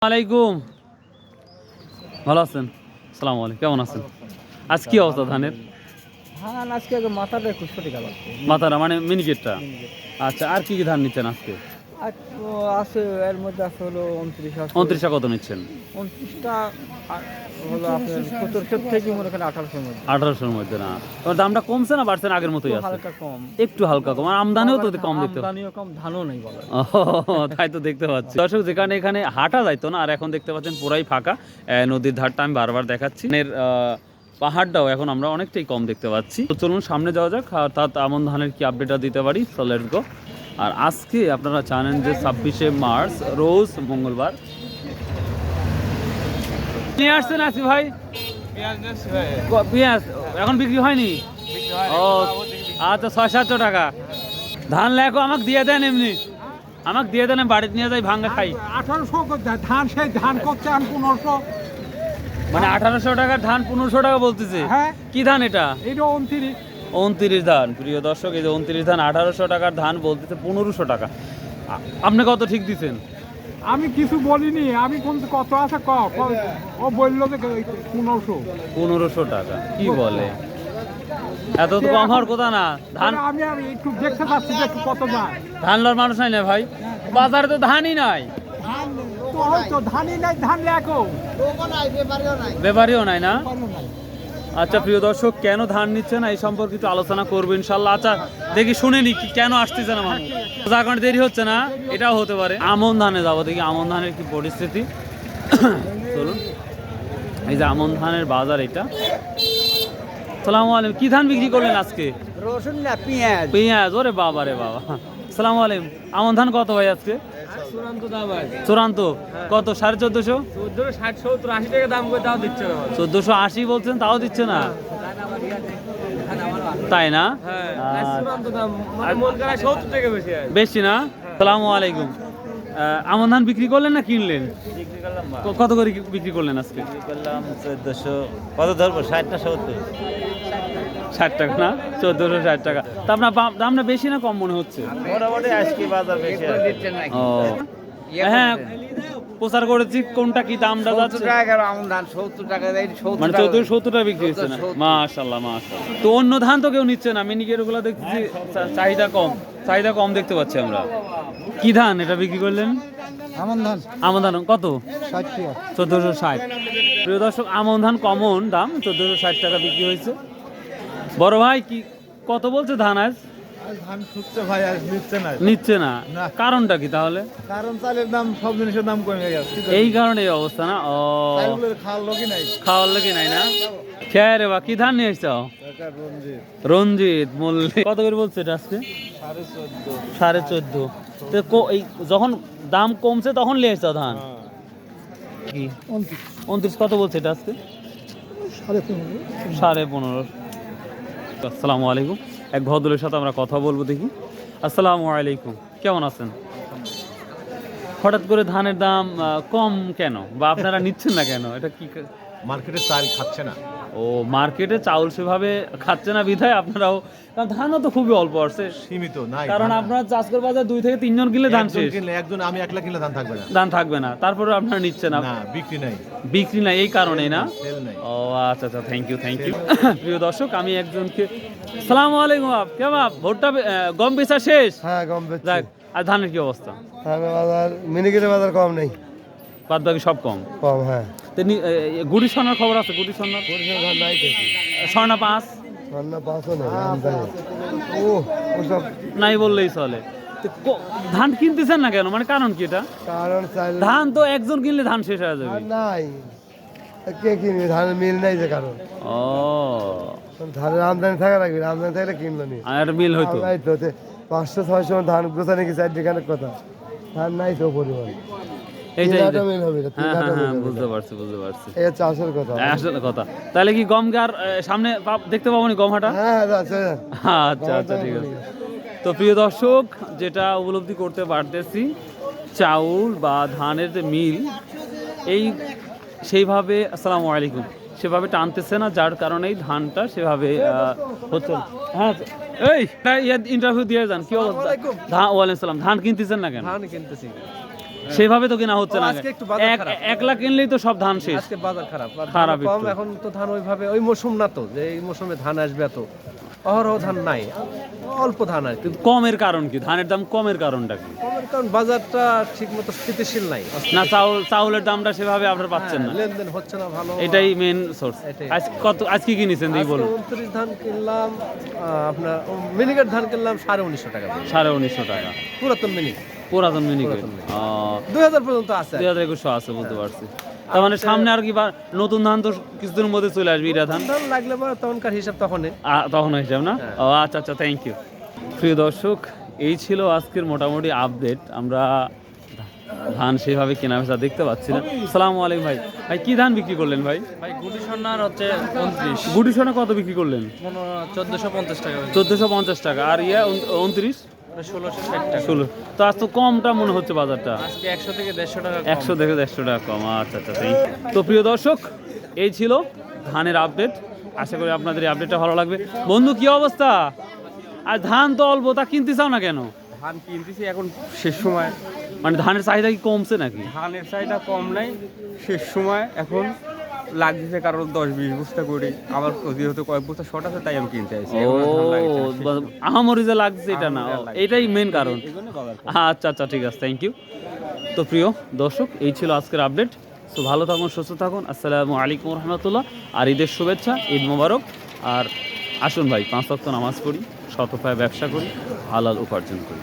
আলাইকুম, ভালো আছেন? আসসালামু আলাইকুম, কেমন আছেন? আজ কি অবস্থা ধানের? ধান আজকে মাথাটা একটু সঠিক আছে। মাথাটা মানে মিনিকেটটা। আচ্ছা, আর কি কি ধান নিচ্ছেন আজকে? আর তো আছে এর মধ্যে আছে হলো 29 আছে। 29টা কত নিচ্ছেন? 29টা হলো আপনার 1700 থেকে মনে করেন 1800 মধ্যে। 1800-র মধ্যে না? তোমার দামটা কমছে না বাড়ছে? আগের মতোই আছে? হালকা কম, একটু হালকা কম। আর আমদানিও তো কম দেখতে পাচ্ছি। আমদানিও কম, ধানও নেই বলা। তাই তো দেখতে পাচ্ছি। দর্শক, যেখানে এখানে হাঁটা যাইতো না, আর এখন দেখতে পাচ্ছেন পুরাই ফাঁকা। নদীর ধারটা আমি বারবার দেখাচ্ছি। পাহাড়টাও এখন আমরা অনেকটাই কম দেখতে পাচ্ছি। তো চলুন সামনে যাওয়া যাক, অর্থাৎ আমন ধানের কি আপডেটটা দিতে পারি। So let's go. আর আজকে আপনারা জানেন যে 26শে মার্চ রোজ মঙ্গলবার। নিয়ে আসছেন আসি ভাই পেঁয়াজ? এখন বিক্রি হয়নি? ও আচ্ছা, 600-700 টাকা ধান লেখো। আমাকে দিয়ে দেন, এমনি আমাকে দিয়ে দেন, আমি বাড়িতে নিয়ে যাই, ভাঙ্গা খাই। 1800 ধান, সেই ধান করছে 1500। মানে 1800 টাকার ধান 1500 টাকা বলতেছে? হ্যাঁ। কি ধান এটা? এটা 29। 29 ধান। প্রিয় দর্শক, এই যে 29 ধান 1800 টাকার ধান বলতেছে 1500 টাকা। আপনি কত ঠিক দিচ্ছেন? আমি কিছু বলিনি, আমি কত আছে ও বললো যে 1500। 1500 টাকা কি বলে? এত তো কম হওয়ার কথা না। ধান আমি একটু দেখতে পাচ্ছি যে কত যায়। ধান লওয়ার মানুষ নাই না ভাই, বাজারে তো ধানই নাই। ধান তো হয়তো ধানই নাই, ধান লেখো ব্যাপারীও নাই না? আচ্ছা প্রিয় দর্শক, কেন ধান নিচ্ছে না এই সম্পর্কে একটু আলোচনা করবো ইনশাল্লাহ। আচ্ছা দেখি, শুনে নি কেন আসতেছে না মানুষ। যার কারণে দেরি হচ্ছে না, এটাও হতে পারে। আমন ধানে যাবো, দেখি আমন ধানের কি পরিস্থিতি। চলুন, এই যে আমন ধানের বাজার এটা। সালামু আলাইকুম, কি ধান বিক্রি করলেন আজকে? রসুন না পেঁয়াজ। পেঁয়াজ? ওরে বাবা রে বাবা। সালামু আলাইকুম, আমন ধান কত ভাই আজকে? চূড়ান্ত দাম আছে। চূড়ান্ত কত? 1450? 1460 70 80 টাকা দাম করে তাও দিচ্ছে না। 1480 বলছেন, তাও দিচ্ছে না? তাই না? চূড়ান্ত দাম মানে মন করা 70 টাকা বেশি আছে। বেশি না? সালামু আলাইকুম, আমন ধান বিক্রি করলেন না কিনলেন? বিক্রি করলাম কত করে বিক্রি করলেন আজকে? করলাম 1400। কত ধরবো, 60 না 70? 60 টাকা না? 1460 টাকা। তা আপনার দামটা বেশি না কম মনে হচ্ছে? মোটামুটি আজকে বাজার বেশি আছে। ও হ্যাঁ, প্রচার করেছি কোনটা কি দামটা যাচ্ছে। 70 টাকা আমন ধান 70 টাকা দেয়, 70 মানে 1470 টাকা বিক্রি হচ্ছে না? মাশাআল্লাহ মাশাআল্লাহ। তো অন্য ধান তো কেউ নিচ্ছে না, মিনিকেট ওগুলো দেখছি চাহিদা কম দেখতে পাচ্ছি আমরা। কি ধান এটা বিক্রি করলেন? আমন ধান। আমন ধান কত? 60 টাকা। 1460। প্রিয় দর্শক, আমন ধান কমন দাম 1460 টাকা বিক্রি হয়েছে। বড় ভাই কি কত বলছে ধান আজ? ধান খুঁজছে ভাই, আজ নিচ্ছে না? কারণটা কি তাহলে? কারণ চালের দাম, সব জিনিসের দাম কমে গেছে। এই কারণে এই অবস্থা না? ও, খাওয়ার লোকই নাই। খাওয়ার লোকই নাই না? খেয়ে রে বা, কি ধান নিয়ে এসছো? রঞ্জিত মল্লিক। কত করে বলছে এটা আজকে? 14.5। তো এই যখন দাম কমছে তখন নিয়ে এসছো ধান? কি 29 কত বলছে এটা আজকে? 15.5। আসসালামু আলাইকুম, এক ভদ্রের সাথে আমরা কথা বলবো, দেখি। আসসালামু আলাইকুম, কেমন আছেন? হঠাৎ করে ধানের দাম কম কেন, বা আপনারা নিচ্ছেন না কেন? এটা কি? মার্কেটে চাল খাচ্ছে না। ও, মার্কেটে চাউল সেভাবে খাচ্ছে না বিধায় আপনারাও, কারণ ধানও তো খুবই অল্প আসছে, সীমিত নাই। কারণ আপনারা চাষ করে বাজার 2 থেকে 3 জন কিনলে ধান শেষ। একজন আমি একলা কিনলে ধান থাকবে না। ধান থাকবে না, তারপরে আপনারা নিচ্ছেন না? বিক্রি নাই, এই কারণেই না? ও আচ্ছা আচ্ছা, থ্যাংক ইউ। প্রিয় দর্শক, আমি একজনকে, সালামু আলাইকুম, কেমন ভোটটা গম বেচা শেষ? হ্যাঁ, গম বেচছি। যাক, আর ধানের কি অবস্থা? ধানের বাজার, মিনিকেটের বাজার কম নেই, বাদ বাকি সব কম। হ্যাঁ। গুড়ি সোনার খবর আছে? গুড়ি সোনার নাই তো, স্বর্ণা 5 রান্না 5ও নেই, আমদানি ওসব নাই বললেই চলে। তো ধান কিনতেছেন না কেন, মানে কারণ কি এটা? কারণ চাল ধান তো একজন কিনলে ধান শেষ হয়ে যাবে। নাই, কে কিনবে? ধানের মিল নাই যে কারণ। ও, ধানের আমদানি থাকা লাগবে, আমদানি থাকলে কিনলো নি। আর একটা মিল হইতো। 500-600 ধান গোছা নাকি 4 খানের কথা, ধান নাই তো পরিমাণ। এইটাই মিল হবে, বুঝতে পারছি। এই হচ্ছে আসল কথা। আসলে কথা, তাহলে কি গম আর সামনে দেখতে পাবো নি গম হাটা? হ্যাঁ আছে। আচ্ছা আচ্ছা, ঠিক আছে। তো প্রিয় দর্শক, যেটা উপলব্ধি করতে পারতেছি, চাউল বা ধানের যে মিল, এই সেইভাবে, আসসালামু আলাইকুম, সেভাবে টানতেছে না, যার কারণেই ধানটা সেভাবে হচ্ছে। হ্যাঁ, এই ইন্টারভিউ দিয়ে যান, কি অবস্থা? ওয়ালাইকুম সালাম। ধান কিনতেছেন না কেন? ধান কিনতেছি। সেভাবে তো কেনা হচ্ছে ও, না। আজকে একটু বাজার এক- খারাপ। একলা কিনলেই তো সব ধান শেষ। আজকে বাজার খারাপ আর খারাপ ধান কম একটু। এখন তো ধান ওইভাবে ওই মৌসুম না তো যে এই মৌসুমে ধান আসবে এত অহরহ ধান নাই অল্প ধান আর কি কমের কারণ কি? ধানের দাম কমের কারণটা কি? কমের কারণ বাজারটা ঠিক মতো স্থিতিশীল নাই না চাউলের দামটা সেভাবে আপনারা পাচ্ছেন না, লেনদেন হচ্ছে না ভালো এটাই মেন সোর্স। এটাই। আজকে কি নিছেন দেখি বলুন। 29 ধান কিনলাম আপনার মিনিকেট ধান কিনলাম 1950 টাকা দিয়ে। 1950 টাকা পুরাতন মিনিক পুরাতন মিনিকেট। পুরাতন মিনিকেট। 2000 পর্যন্ত আছে 2100 আছে বলতে পারছি। তার মানে সামনে আর কি নতুন ধান তো কিছুদিনের মধ্যে চলে আসবে, ইরা ধান ধান লাগলে পরে তখনকার হিসাব তখনই তখন হিসাব না। ও আচ্ছা আচ্ছা, থ্যাংক ইউ। প্রিয় দর্শক, এই ছিল আজকের মোটামুটি আপডেট। আমরা ধান সেভাবে কেনা বেচা দেখতে পাচ্ছি না। সালামু আলাইকুম ভাই। ভাই কি ধান বিক্রি করলেন ভাই? ভাই গুটি সোনার হচ্ছে 29 গুটি সোনা কত বিক্রি করলেন? 1450 টাকা 1450 টাকা। আর ইয়া 29 1660 টাকা 16। তো আজ তো কমটা মনে হচ্ছে বাজারটা, আজকে 100 থেকে 150 টাকা 100 থেকে 150 টাকা কম। আচ্ছা আচ্ছা, থ্যাংক ইউ। তো প্রিয় দর্শক, এই ছিল ধানের আপডেট। আশা করি আপনাদের এই আপডেটটা ভালো লাগবে। বন্ধু কি অবস্থা? আর ধান তো অল্প, তা কিনতে চাও না কেন? ধান কিনতেছি এখন শেষ সময়, মানে ধানের চাহিদা কি কমছে নাকি? ধানের চাহিদা কম নাই, শেষ সময় এখন লাগছে কারণ 10-20 বস্তা করে, আমার যেহেতু কয়েক বস্তা শর্ট আছে তাই আমি কিনতে আসছি। ও আহামরি যে লাগছে এটা না, এটাই মেন কারণ। আচ্ছা আচ্ছা, ঠিক আছে, থ্যাংক ইউ। তো প্রিয় দর্শক, এই ছিল আজকের আপডেট। তো ভালো থাকুন, সুস্থ থাকুন। আসসালামু আলাইকুম রহমতুল্লাহ। আর ঈদের শুভেচ্ছা, ঈদ মোবারক। আর আসুন ভাই, 5 ওয়াক্ত নামাজ পড়ি, সৎ উপায়ে ব্যবসা করি, হালাল উপার্জন করি।